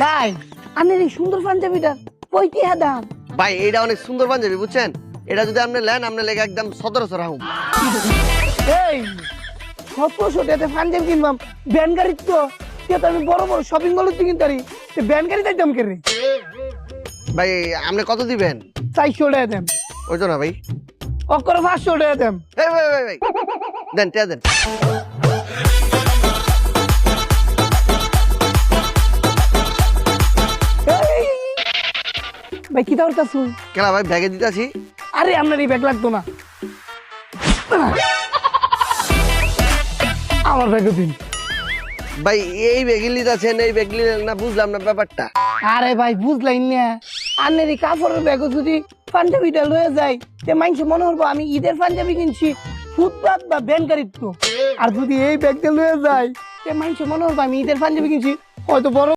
ভাই আনের এই সুন্দর পাঞ্জাবিটা কয়টি দাম? ভাই এইটা অনেক সুন্দর পাঞ্জাবি বুঝছেন, এটা যদি আপনি নেন আপনার লেগে একদম 1700 রাখুন। এই 1700 টাকাতে পাঞ্জাবি কিনবাম ব্যান গাড়ির তো আমি বড় বড় শপিং মলের থেকে কিনতে পারি, ব্যান গাড়ি যাইতাম কে রে? ভাই আপনি কত দিবেন? 400 টাকা দেন। ওই তো না ভাই, অকরে 500 টাকা দেন। এই ভাই ভাই ভাই দেন টিয়া দেন। এই, ভাই কি দাও তাছু? কেলা ভাই ব্যাগে দিতেছি। আরে আপনার এই ব্যাগ লাগতো না, আমার ব্যাগে দিন। ভাই এই ব্যাগে নিতেছেন, এই ব্যাগ নিলেন না, বুঝলাম না ব্যাপারটা। আরে ভাই বুঝলাই না, আনের এই কাপড়ের ব্যাগও যদি পাঞ্জাবিটা লয়ে যায় তে মানুষ মনে করবো আমি ঈদের পাঞ্জাবি কিনছি ফুটপাত বা ব্যানকারির তো। আর যদি এই ব্যাগটা লয়ে যায় তে মানুষ মনে করবো আমি ঈদের পাঞ্জাবি কিনছি হয়তো বড়